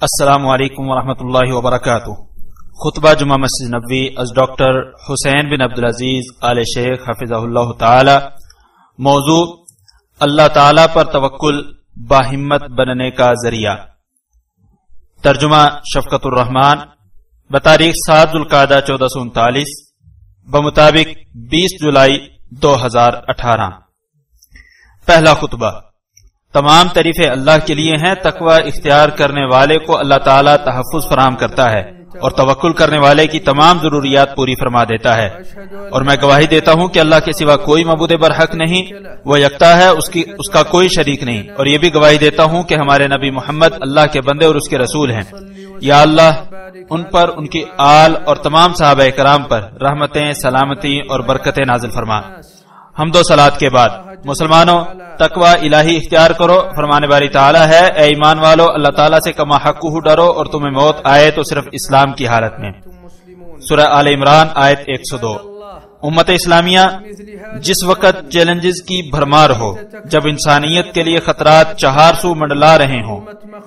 السلام علیکم ورحمۃ اللہ وبرکاتہ۔ خطبہ جمعہ مسجد نبوی از ڈاکٹر حسین بن عبدالعزیز آل شیخ حفظہ اللہ تعالی۔ موضوع اللہ تعالی پر توکل باہمت بننے کا ذریعہ۔ ترجمہ شفقت الرحمن بتاریخ 7 ذوالقعدہ 1439 بمطابق 20 جولائی 2018۔ پہلا خطبہ۔ تمام تعریفیں اللہ کے لیے ہیں۔ تقوی اختیار کرنے والے کو اللہ تعالی تحفظ فراہم کرتا ہے اور توکل کرنے والے کی تمام ضروریات پوری فرما دیتا ہے، اور میں گواہی دیتا ہوں کہ اللہ کے سوا کوئی معبود برحق نہیں، وہ یکتا ہے، اس کا کوئی شریک نہیں، اور یہ بھی گواہی دیتا ہوں کہ ہمارے نبی محمد اللہ کے بندے اور اس کے رسول ہیں۔ یا اللہ ان پر، ان کی آل اور تمام صحابہ کرام پر رحمتیں، سلامتی اور برکتیں نازل فرما۔ حمد و صلات کے بعد مسلمانوں، تقوی الہی اختیار کرو۔ فرمانے باری تعالی ہے، اے ایمان والو، اللہ تعالیٰ سے کما حقہ ڈرو، اور تمہیں موت آئے تو صرف اسلام کی حالت میں۔ سورہ آل عمران آیت 102۔ امت اسلامیہ جس وقت چیلنجز کی بھرمار ہو، جب انسانیت کے لیے خطرات چہار سو منڈلا رہے ہوں،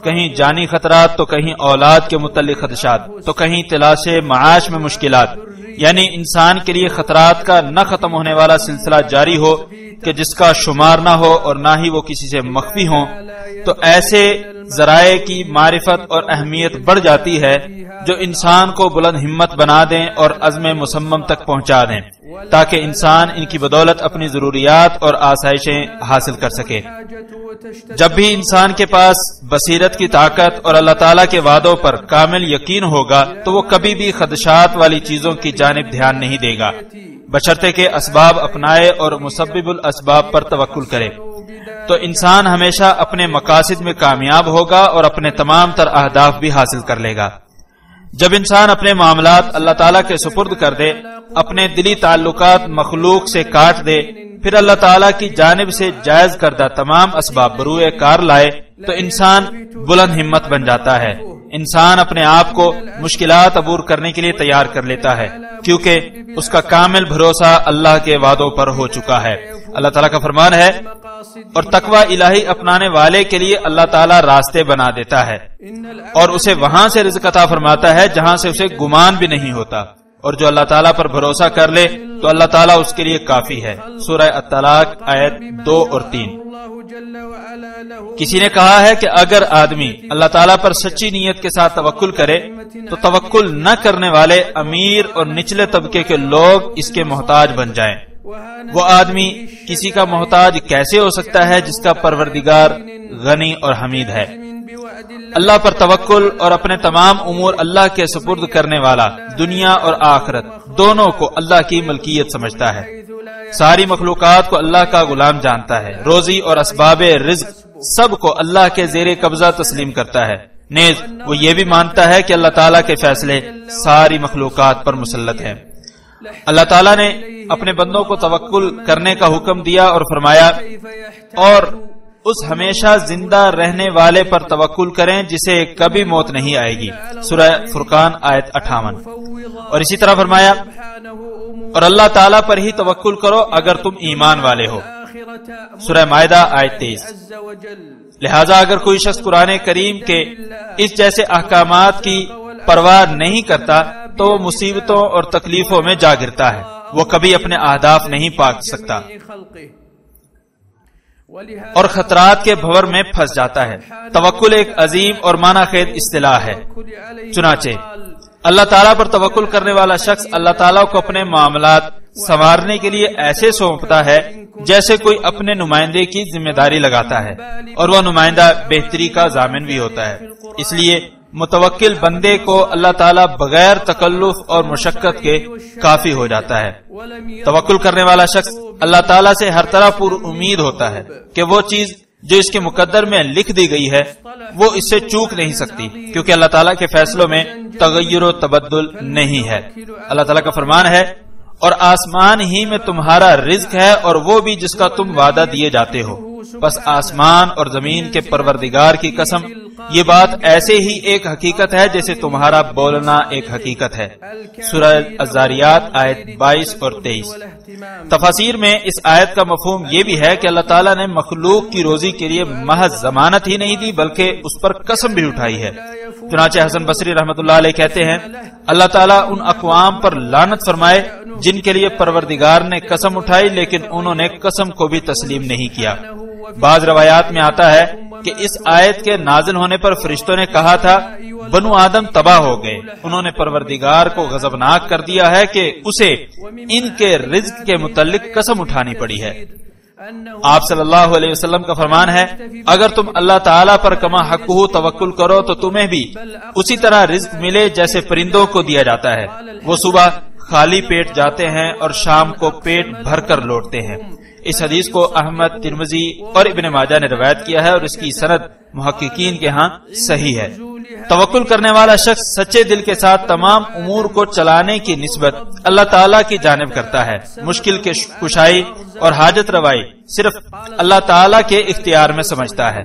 کہیں جانی خطرات تو کہیں اولاد کے متعلق خدشات تو کہیں تلاش معاش میں مشکلات، یعنی انسان کے لیے خطرات کا نہ ختم ہونے والا سلسلہ جاری ہو کہ جس کا شمار نہ ہو اور نہ ہی وہ کسی سے مخفی ہوں، تو ایسے ذرائع کی معرفت اور اہمیت بڑھ جاتی ہے جو انسان کو بلند ہمت بنا دیں اور عزم مصمم تک پہنچا دیں، تاکہ انسان ان کی بدولت اپنی ضروریات اور آسائشیں حاصل کر سکے۔ جب بھی انسان کے پاس بصیرت کی طاقت اور اللہ تعالیٰ کے وعدوں پر کامل یقین ہوگا تو وہ کبھی بھی خدشات والی چیزوں کی جانب دھیان نہیں دے گا، بشرطے کہ اسباب اپنائے اور مسبب الاسباب پر توکل کرے، تو انسان ہمیشہ اپنے مقاصد میں کامیاب ہوگا اور اپنے تمام تر اہداف بھی حاصل کر لے گا۔ جب انسان اپنے معاملات اللہ تعالیٰ کے سپرد کر دے، اپنے دلی تعلقات مخلوق سے کاٹ دے، پھر اللہ تعالیٰ کی جانب سے جائز کردہ تمام اسباب بروئے کار لائے، تو انسان بلند ہمت بن جاتا ہے۔ انسان اپنے آپ کو مشکلات عبور کرنے کے لیے تیار کر لیتا ہے، کیونکہ اس کا کامل بھروسہ اللہ کے وعدوں پر ہو چکا ہے۔ اللہ تعالیٰ کا فرمان ہے، اور تقوی الہی اپنانے والے کے لیے اللہ تعالیٰ راستے بنا دیتا ہے اور اسے وہاں سے رزق عطا فرماتا ہے جہاں سے اسے گمان بھی نہیں ہوتا، اور جو اللہ تعالیٰ پر بھروسہ کر لے تو اللہ تعالیٰ اس کے لیے کافی ہے۔ سورہ الطلاق آیت 2 اور 3۔ کسی نے کہا ہے کہ اگر آدمی اللہ تعالیٰ پر سچی نیت کے ساتھ توکل کرے تو توکل نہ کرنے والے امیر اور نچلے طبقے کے لوگ اس کے محتاج بن جائیں۔ وہ آدمی کسی کا محتاج کیسے ہو سکتا ہے جس کا پروردگار غنی اور حمید ہے؟ اللہ پر توکل اور اپنے تمام امور اللہ کے سپرد کرنے والا دنیا اور آخرت دونوں کو اللہ کی ملکیت سمجھتا ہے، ساری مخلوقات کو اللہ کا غلام جانتا ہے، روزی اور اسباب رزق سب کو اللہ کے زیر قبضہ تسلیم کرتا ہے، نیز وہ یہ بھی مانتا ہے کہ اللہ تعالیٰ کے فیصلے ساری مخلوقات پر مسلط ہیں۔ اللہ تعالیٰ نے اپنے بندوں کو توکل کرنے کا حکم دیا اور فرمایا، اور اس ہمیشہ زندہ رہنے والے پر توکل کریں جسے کبھی موت نہیں آئے گی۔ سورہ فرقان آیت 58۔ اور اسی طرح فرمایا، اور اللہ تعالیٰ پر ہی توکل کرو اگر تم ایمان والے ہو۔ سورہ مائدہ آیت 23۔ لہذا اگر کوئی شخص قرآن کریم کے اس جیسے احکامات کی پرواہ نہیں کرتا تو وہ مصیبتوں اور تکلیفوں میں جا گرتا ہے، وہ کبھی اپنے اہداف نہیں پا سکتا اور خطرات کے بھور میں پھنس جاتا ہے۔ توکل ایک عظیم اور معنی خیز اصطلاح ہے۔ چنانچہ اللہ تعالیٰ پر توکل کرنے والا شخص اللہ تعالیٰ کو اپنے معاملات سنوارنے کے لیے ایسے سونپتا ہے جیسے کوئی اپنے نمائندے کی ذمہ داری لگاتا ہے، اور وہ نمائندہ بہتری کا ضامن بھی ہوتا ہے۔ اس لیے متوکل بندے کو اللہ تعالیٰ بغیر تکلف اور مشقت کے کافی ہو جاتا ہے۔ توکل کرنے والا شخص اللہ تعالیٰ سے ہر طرح پر امید ہوتا ہے کہ وہ چیز جو اس کے مقدر میں لکھ دی گئی ہے وہ اس سے چوک نہیں سکتی، کیونکہ اللہ تعالیٰ کے فیصلوں میں تغیر و تبدل نہیں ہے۔ اللہ تعالیٰ کا فرمان ہے، اور آسمان ہی میں تمہارا رزق ہے اور وہ بھی جس کا تم وعدہ دیے جاتے ہو، بس آسمان اور زمین کے پروردگار کی قسم، یہ بات ایسے ہی ایک حقیقت ہے جیسے تمہارا بولنا ایک حقیقت ہے۔ سورہ الذریعہ آیت 22 اور 23۔ تفاسیر میں اس آیت کا مفہوم یہ بھی ہے کہ اللہ تعالیٰ نے مخلوق کی روزی کے لیے محض ضمانت ہی نہیں دی بلکہ اس پر قسم بھی اٹھائی ہے۔ چنانچہ حسن بصری رحمۃ اللہ علیہ کہتے ہیں اللہ تعالیٰ ان اقوام پر لعنت فرمائے جن کے لیے پروردگار نے قسم اٹھائی لیکن انہوں نے قسم کو بھی تسلیم نہیں کیا۔ بعض روایات میں آتا ہے کہ اس آیت کے نازل ہونے پر فرشتوں نے کہا تھا بنو آدم تباہ ہو گئے، انہوں نے پروردگار کو غضبناک کر دیا ہے کہ اسے ان کے رزق کے متعلق قسم اٹھانی پڑی ہے۔ آپ صلی اللہ علیہ وسلم کا فرمان ہے اگر تم اللہ تعالیٰ پر کما حقہ توکل کرو تو تمہیں بھی اسی طرح رزق ملے جیسے پرندوں کو دیا جاتا ہے، وہ صبح خالی پیٹ جاتے ہیں اور شام کو پیٹ بھر کر لوٹتے ہیں۔ اس حدیث کو احمد، ترمذی اور ابن ماجہ نے روایت کیا ہے اور اس کی سند محققین کے ہاں صحیح ہے۔ توکل کرنے والا شخص سچے دل کے ساتھ تمام امور کو چلانے کی نسبت اللہ تعالیٰ کی جانب کرتا ہے، مشکل کے کشائی اور حاجت روائی صرف اللہ تعالیٰ کے اختیار میں سمجھتا ہے،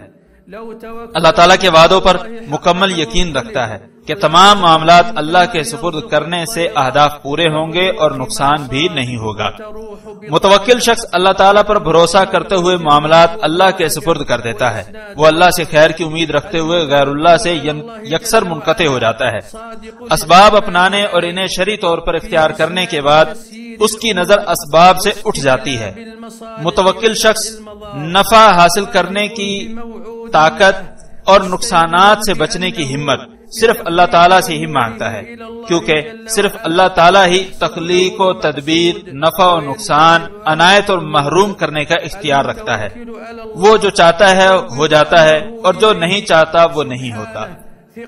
اللہ تعالیٰ کے وعدوں پر مکمل یقین رکھتا ہے کہ تمام معاملات اللہ کے سپرد کرنے سے اہداف پورے ہوں گے اور نقصان بھی نہیں ہوگا۔ متوکل شخص اللہ تعالیٰ پر بھروسہ کرتے ہوئے معاملات اللہ کے سپرد کر دیتا ہے، وہ اللہ سے خیر کی امید رکھتے ہوئے غیر اللہ سے یکسر منقطع ہو جاتا ہے۔ اسباب اپنانے اور انہیں شرعی طور پر اختیار کرنے کے بعد اس کی نظر اسباب سے اٹھ جاتی ہے۔ متوکل شخص نفع حاصل کرنے کی طاقت اور نقصانات سے بچنے کی ہمت صرف اللہ تعالیٰ سے ہی مانگتا ہے، کیونکہ صرف اللہ تعالیٰ ہی تخلیق و تدبیر، نفع و نقصان، عنایت اور محروم کرنے کا اختیار رکھتا ہے۔ وہ جو چاہتا ہے ہو جاتا ہے اور جو نہیں چاہتا وہ نہیں ہوتا۔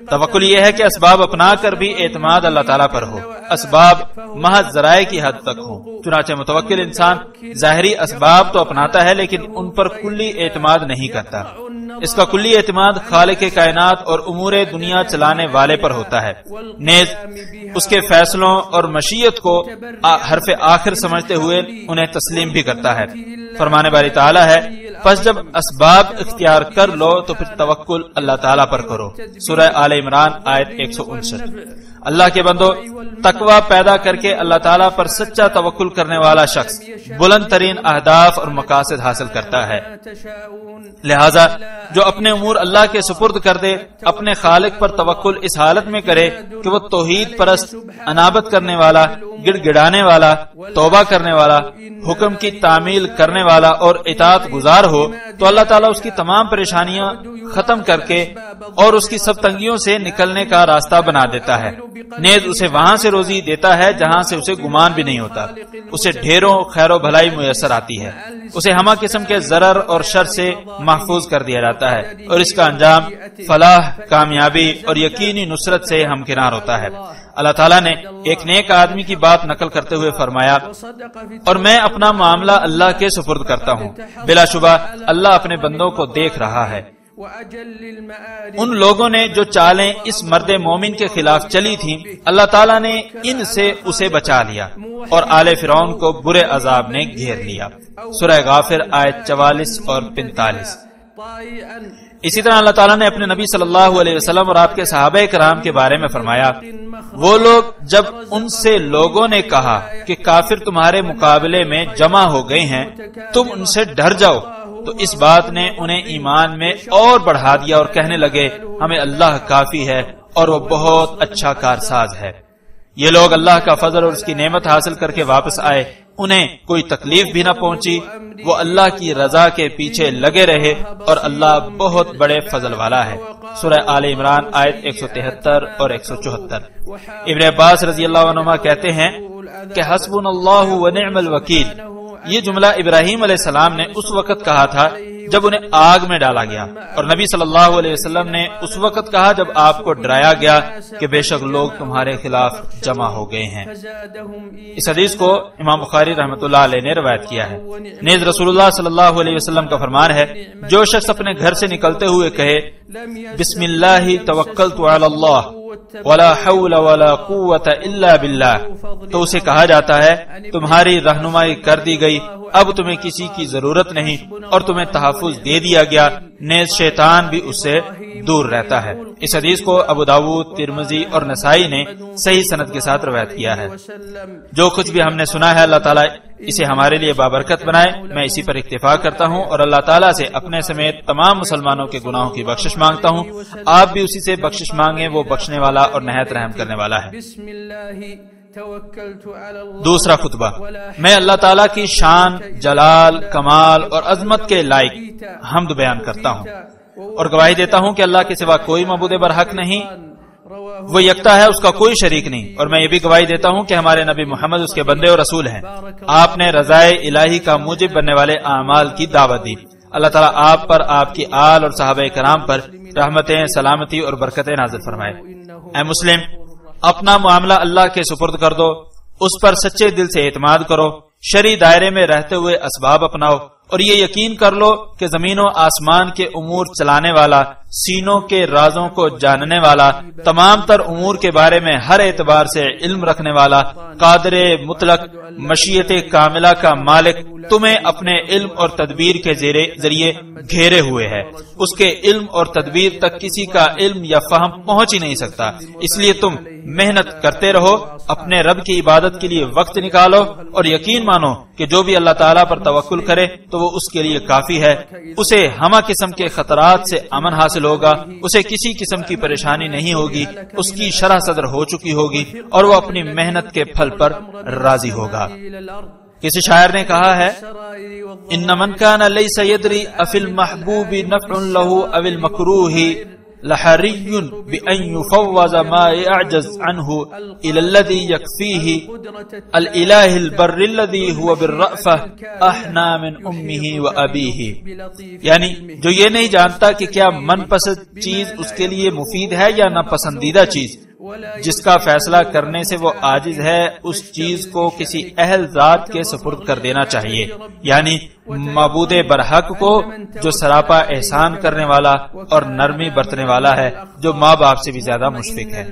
توکل یہ ہے کہ اسباب اپنا کر بھی اعتماد اللہ تعالیٰ پر ہو، اسباب محض ذرائع کی حد تک ہوں۔ چنانچہ متوکل انسان ظاہری اسباب تو اپناتا ہے لیکن ان پر کلی اعتماد نہیں کرتا، اس کا کلی اعتماد خالق کائنات اور امور دنیا چلانے والے پر ہوتا ہے، نیز اس کے فیصلوں اور مشیت کو حرف آخر سمجھتے ہوئے انہیں تسلیم بھی کرتا ہے۔ فرمانے والی تعالیٰ ہے پس جب اسباب اختیار کر لو تو پھر توکل اللہ تعالیٰ پر کرو۔ سورہ آل عمران آیت 159۔ اللہ کے بندو، تقوی پیدا کر کے اللہ تعالیٰ پر سچا توکل کرنے والا شخص بلند ترین اہداف اور مقاصد حاصل کرتا ہے۔ لہذا جو اپنے امور اللہ کے سپرد کر دے، اپنے خالق پر توکل اس حالت میں کرے کہ وہ توحید پرست، انابت کرنے والا، گڑ گڑانے والا، توبہ کرنے والا، حکم کی تعمیل کرنے والا اور اطاعت گزار ہو، تو اللہ تعالیٰ اس کی تمام پریشانیاں ختم کر کے اور اس کی سب تنگیوں سے نکلنے کا راستہ بنا دیتا ہے، نیز اسے وہاں سے روزی دیتا ہے جہاں سے اسے گمان بھی نہیں ہوتا، اسے ڈھیروں خیر و بھلائی میسر آتی ہے، اسے ہمہ قسم کے ضرر اور شر سے محفوظ کر دیا جاتا ہے اور اس کا انجام فلاح، کامیابی اور یقینی نصرت سے ہمکنار ہوتا ہے۔ اللہ تعالیٰ نے ایک نیک آدمی کی بات نقل کرتے ہوئے فرمایا اور میں اپنا معاملہ اللہ کے سپرد کرتا ہوں، بلا شبہ اللہ اپنے بندوں کو دیکھ رہا ہے۔ ان لوگوں نے جو چالیں اس مرد مومن کے خلاف چلی تھیں اللہ تعالیٰ نے ان سے اسے بچا لیا اور آل فرعون کو برے عذاب نے گھیر لیا۔ سورہ غافر آیت 44 اور 45۔ اسی طرح اللہ تعالیٰ نے اپنے نبی صلی اللہ علیہ وسلم اور آپ کے صحابہ کرام کے بارے میں فرمایا وہ لوگ جب ان سے لوگوں نے کہا کہ کافر تمہارے مقابلے میں جمع ہو گئے ہیں تم ان سے ڈر جاؤ تو اس بات نے انہیں ایمان میں اور بڑھا دیا اور کہنے لگے ہمیں اللہ کافی ہے اور وہ بہت اچھا کارساز ہے۔ یہ لوگ اللہ کا فضل اور اس کی نعمت حاصل کر کے واپس آئے، انہیں کوئی تکلیف بھی نہ پہنچی، وہ اللہ کی رضا کے پیچھے لگے رہے اور اللہ بہت بڑے فضل والا ہے۔ سورہ آل عمران آیت 173 اور 174۔ ابن عباس رضی اللہ عنہما کہتے ہیں کہ حسبنا اللہ و نعم الوکیل، یہ جملہ ابراہیم علیہ السلام نے اس وقت کہا تھا جب انہیں آگ میں ڈالا گیا، اور نبی صلی اللہ علیہ وسلم نے اس وقت کہا جب آپ کو ڈرایا گیا کہ بے شک لوگ تمہارے خلاف جمع ہو گئے ہیں۔ اس حدیث کو امام بخاری رحمۃ اللہ علیہ نے روایت کیا ہے۔ نیز رسول اللہ صلی اللہ علیہ وسلم کا فرمان ہے جو شخص اپنے گھر سے نکلتے ہوئے کہے بسم اللہ توکلت علی اللہ ولا حول ولا قوت الا باللہ، تو اسے کہا جاتا ہے تمہاری رہنمائی کر دی گئی، اب تمہیں کسی کی ضرورت نہیں اور تمہیں تحفظ دے دیا گیا، نیز شیطان بھی اس سے دور رہتا ہے۔ اس حدیث کو ابو داؤد، ترمذی اور نسائی نے صحیح سند کے ساتھ روایت کیا ہے۔ جو کچھ بھی ہم نے سنا ہے اللہ تعالیٰ اسے ہمارے لیے بابرکت بنائے، میں اسی پر اکتفا کرتا ہوں اور اللہ تعالیٰ سے اپنے سمیت تمام مسلمانوں کے گناہوں کی بخشش مانگتا ہوں۔ آپ بھی اسی سے بخشش مانگیں، وہ بخشنے والا اور نہایت رحم کرنے والا ہے۔ دوسرا خطبہ، میں اللہ تعالیٰ کی شان، جلال، کمال اور عظمت کے لائق حمد بیان کرتا ہوں اور گواہی دیتا ہوں کہ اللہ کے سوا کوئی معبود برحق نہیں، وہ یکتا ہے، اس کا کوئی شریک نہیں، اور میں یہ بھی گواہی دیتا ہوں کہ ہمارے نبی محمد اس کے بندے اور رسول ہیں۔ آپ نے رضائے الہی کا موجب بننے والے اعمال کی دعوت دی۔ اللہ تعالیٰ آپ پر، آپ کی آل اور صحابہ کرام پر رحمتیں، سلامتی اور برکتیں نازل فرمائے۔ اے مسلم، اپنا معاملہ اللہ کے سپرد کر دو، اس پر سچے دل سے اعتماد کرو، شرعی دائرے میں رہتے ہوئے اسباب اپناؤ، اور یہ یقین کر لو کہ زمین و آسمان کے امور چلانے والا، سینوں کے رازوں کو جاننے والا، تمام تر امور کے بارے میں ہر اعتبار سے علم رکھنے والا، قادر مطلق، مشیت کاملہ کا مالک تمہیں اپنے علم اور تدبیر کے ذریعے گھیرے ہوئے ہے۔ اس کے علم اور تدبیر تک کسی کا علم یا فہم پہنچ ہی نہیں سکتا، اس لیے تم محنت کرتے رہو، اپنے رب کی عبادت کے لیے وقت نکالو اور یقین مانو کہ جو بھی اللہ تعالیٰ پر توکل کرے تو وہ اس کے لیے کافی ہے۔ اسے ہمہ قسم کے خطرات سے امن حاصل ہوگا، اسے کسی قسم کی پریشانی نہیں ہوگی، اس کی شرح صدر ہو چکی ہوگی اور وہ اپنی محنت کے پھل پر راضی ہوگا۔ کسی شاعر نے کہا ہے، ان من کان لیس یدری افی المحبوب نفع له او المکروہ لحری بأن يفوض ما يعجز عنه الى الذي يكفيه الالہ البر الذي هو بالرأفة احنا من امه وابیه، یعنی جو یہ نہیں جانتا کہ کیا من پسند چیز اس کے لیے مفید ہے یا ناپسندیدہ چیز، جس کا فیصلہ کرنے سے وہ عاجز ہے، اس چیز کو کسی اہل ذات کے سپرد کر دینا چاہیے، یعنی معبود برحق کو جو سراپا احسان کرنے والا اور نرمی برتنے والا ہے، جو ماں باپ سے بھی زیادہ مشفق ہے۔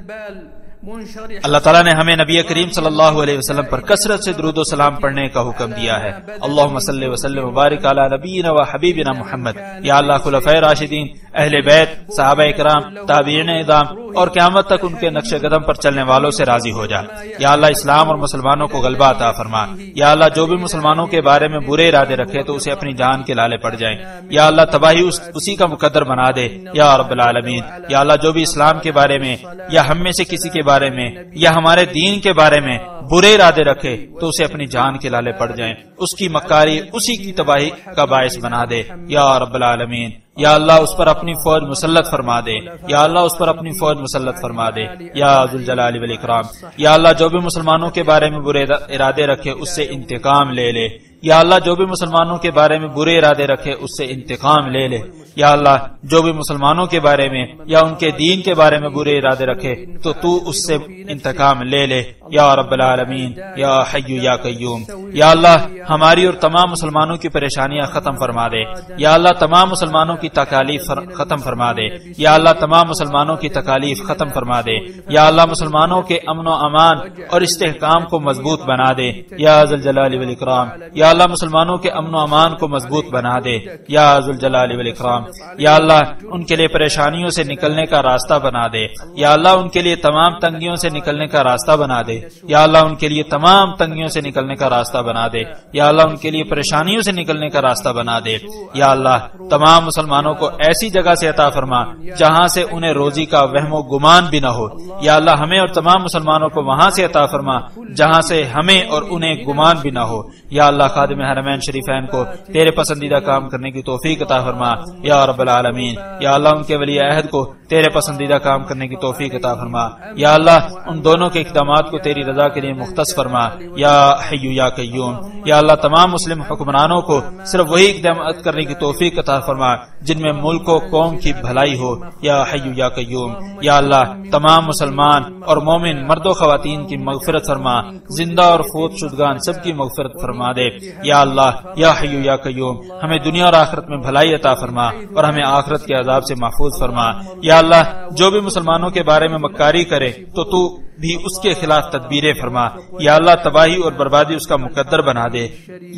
اللہ تعالیٰ نے ہمیں نبی کریم صلی اللہ علیہ وسلم پر کثرت سے درود و سلام پڑھنے کا حکم دیا ہے۔ اللہم صلی وسلم وبارک علی نبینا و حبیبنا محمد۔ یا اللہ خلفائے راشدین، اہل بیت، صحابہ کرام، تابعین اعظام اور قیامت تک ان کے نقش قدم پر چلنے والوں سے راضی ہو جا۔ یا اللہ اسلام اور مسلمانوں کو غلبہ عطا فرما۔ یا اللہ جو بھی مسلمانوں کے بارے میں برے ارادے رکھے تو اسے اپنی جان کے لالے پڑ جائیں۔ یا اللہ تباہی اسی کا مقدر بنا دے یا رب العالمین۔ یا اللہ جو بھی اسلام کے بارے میں یا ہم میں سے کسی کے بارے میں یا ہمارے دین کے بارے میں برے ارادے رکھے تو اسے اپنی جان کے لالے پڑ جائیں، اس کی مکاری اسی کی تباہی کا باعث بنا دے یا رب العالمین۔ یا اللہ اس پر اپنی فوج مسلط فرما دے، یا اللہ اس پر اپنی فوج مسلط فرما دے یا ذوالجلال والاکرام۔ یا اللہ جو بھی مسلمانوں کے بارے میں برے ارادے رکھے اس سے انتقام لے لے۔ یا اللہ جو بھی مسلمانوں کے بارے میں برے ارادے رکھے اس سے انتقام لے لے۔ یا اللہ جو بھی مسلمانوں کے بارے میں یا ان کے دین کے بارے میں برے ارادے رکھے تو اس سے انتقام لے لے یا رب العالمین یا حی یا قیوم۔ یا اللہ ہماری اور تمام مسلمانوں کی پریشانیاں ختم فرما دے۔ یا اللہ تمام مسلمانوں کی تکالیف ختم فرما دے۔ یا اللہ تمام مسلمانوں کی تکالیف ختم فرما دے۔ یا اللہ مسلمانوں کے امن و امان اور استحکام کو مضبوط بنا دے یا ذوالجلال والاکرام۔ یا اللہ مسلمانوں کے امن و امان کو مضبوط بنا دے یا ذوالجلال والاکرام۔ یا اللہ ان کے لیے پریشانیوں سے نکلنے کا راستہ بنا دے۔ یا اللہ ان کے لیے تمام تنگیوں سے نکلنے کا راستہ بنا دے۔ یا اللہ ان کے لیے تمام تنگیوں سے نکلنے کا راستہ بنا دے۔ یا اللہ ان کے لیے پریشانیوں سے نکلنے کا راستہ بنا دے۔ یا اللہ تمام مسلمانوں کو ایسی جگہ سے عطا فرما جہاں سے انہیں روزی کا وہم و گمان بھی نہ ہو۔ یا اللہ ہمیں اور تمام مسلمانوں کو وہاں سے عطا فرما جہاں سے ہمیں اور انہیں گمان بھی نہ ہو۔ یا اللہ خادم حرمین شریفین کو تیرے پسندیدہ کام کرنے کی توفیق عطا فرما یا رب العالمین۔ یا اللہ ان کے ولی عہد کو تیرے پسندیدہ کام کرنے کی توفیق عطا فرما۔ یا اللہ ان دونوں کے اقدامات کو تیری رضا کے لیے مختص فرما یا حی یا قیوم۔ یا اللہ تمام مسلم حکمرانوں کو صرف وہی اقدامات کرنے کی توفیق عطا فرما جن میں ملک و قوم کی بھلائی ہو یا حی یا قیوم۔ یا اللہ تمام مسلمان اور مومن مرد و خواتین کی مغفرت فرما، زندہ اور فوت شدگان سب کی مغفرت فرما دے یا اللہ یا حی یا قیوم۔ ہمیں دنیا اور آخرت میں بھلائی عطا فرما اور ہمیں آخرت کے عذاب سے محفوظ فرما۔ یا اللہ جو بھی مسلمانوں کے بارے میں مکاری کرے تو بھی اس کے خلاف تدبیریں فرما، یا اللہ تباہی اور بربادی اس کا مقدر بنا دے،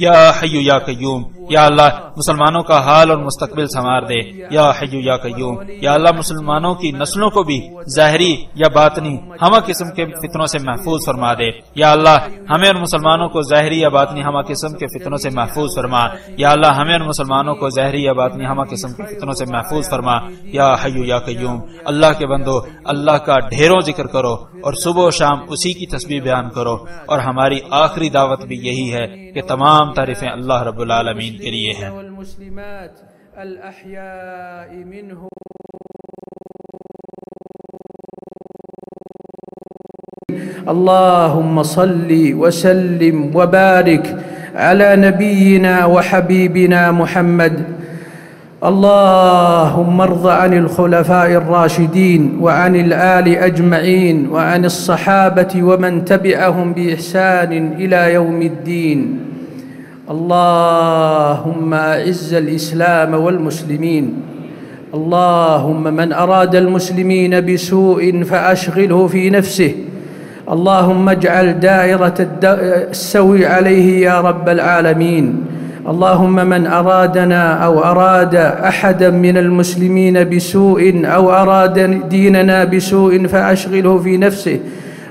یا حی یا قیوم، یا اللہ مسلمانوں کا حال اور مستقبل سنوار دے، یا حی یا قیوم، یا اللہ مسلمانوں کی نسلوں کو بھی ظاہری یا باطنی ہمہ قسم کے فتنوں سے محفوظ فرما دے، یا اللہ ہمیں اور مسلمانوں کو ظاہری یا باطنی ہمہ قسم کے فتنوں سے محفوظ فرما، یا اللہ ہمیں اور مسلمانوں کو ظاہری یا باطنی ہمہ قسم کے فتنوں سے محفوظ فرما، یا حی یا قیوم۔ اللہ کے بندو، اللہ کا ڈھیروں ذکر کرو اور صبح و شام اسی کی تسبیح بیان کرو، اور ہماری آخری دعوت بھی یہی ہے کہ تمام تعریفیں اللہ رب العالمین کے لیے ہیں۔ اللهم صل وسلم وبارك على نبينا وحبيبنا محمد. اللهم ارض عن الخلفاء الراشدين وعن الآل أجمعين وعن الصحابة ومن تبعهم بإحسان إلى يوم الدين. اللهم أعز الإسلام والمسلمين. اللهم من أراد المسلمين بسوء فأشغله في نفسه. اللهم اجعل دائرة السوء عليه يا رب العالمين. اللهم من أرادنا أو أراد أحدا من المسلمين بسوء أو أراد ديننا بسوء فأشغله في نفسه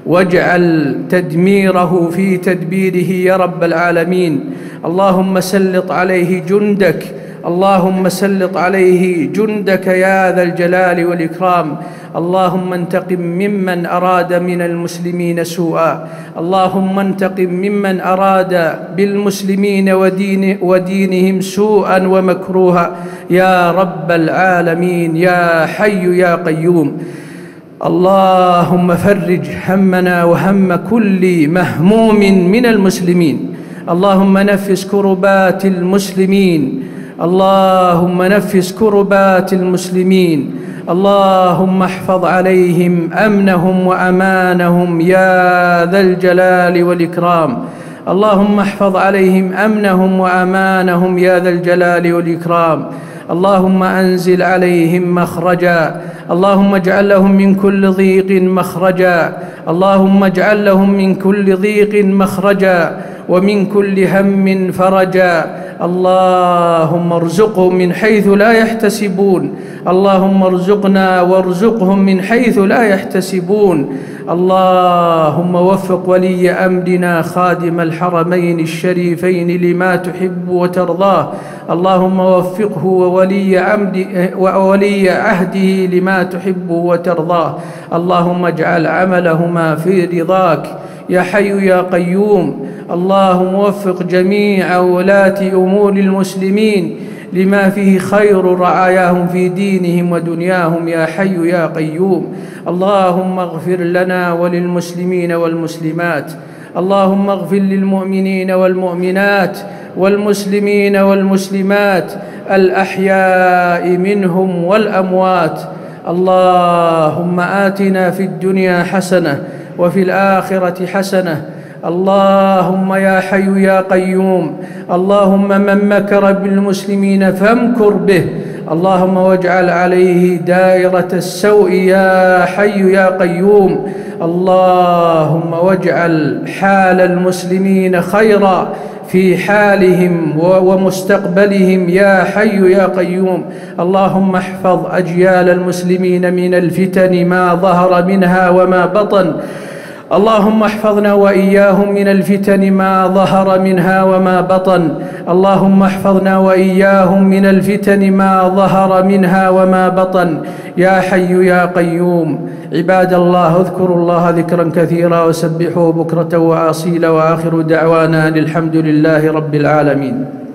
واجعل تدميره في تدبيره يا رب العالمين. اللهم سلط عليه جندك. اللهم سلط عليه جندك يا ذا الجلال والإكرام. اللهم انتقم ممن أراد من المسلمين سوءا. اللهم انتقم ممن أراد بالمسلمين ودينهم سوءا ومكروها يا رب العالمين يا حي يا قيوم. اللهم فرج همنا وهم كل مهموم من المسلمين. اللهم نفس كربات المسلمين. اللهم نفس كربات المسلمين. اللهم احفظ عليهم أمنهم وأمانهم يا ذا الجلال والإكرام. اللهم احفظ عليهم أمنهم وأمانهم يا ذا الجلال والإكرام. اللهم أنزل عليهم مخرجا. اللهم اجعل لهم من كل ضيق مخرجا. اللهم اجعل لهم من كل ضيق مخرجا ومن كل هم فرجا. اللهم ارزقهم من حيث لا يحتسبون. اللهم ارزقنا وارزقهم من حيث لا يحتسبون. اللهم وفق ولي أمرنا خادم الحرمين الشريفين لما تحب وترضاه. اللهم وفقه وولي عهده لما تحب وترضاه. اللهم اجعل عملهما في رضاك يا حي يا قيوم. اللهم وفق جميع ولاة أمور المسلمين لما فيه خير رعاياهم في دينهم ودنياهم يا حي يا قيوم. اللهم اغفر لنا وللمسلمين والمسلمات. اللهم اغفر للمؤمنين والمؤمنات والمسلمين والمسلمات الأحياء منهم والأموات. اللهم آتنا في الدنيا حسنة وفي الآخرة حسنة. اللهم يا حي يا قيوم. اللهم من مكر بالمسلمين فامكر به. اللهم واجعل عليه دائرة السوء يا حي يا قيوم. اللهم واجعل حال المسلمين خيرا في حالهم ومستقبلهم يا حي يا قيوم. اللهم احفظ أجيال المسلمين من الفتن ما ظهر منها وما بطن. اللهم احفظنا وإياهم من الفتن ما ظهر منها وما بطن. اللهم احفظنا وإياهم من الفتن ما ظهر منها وما بطن يا حي يا قيوم. عباد الله اذكروا الله ذكرا كثيرا وسبحوه بكرة وأصيلا. وآخر دعوانا الحمد لله رب العالمين.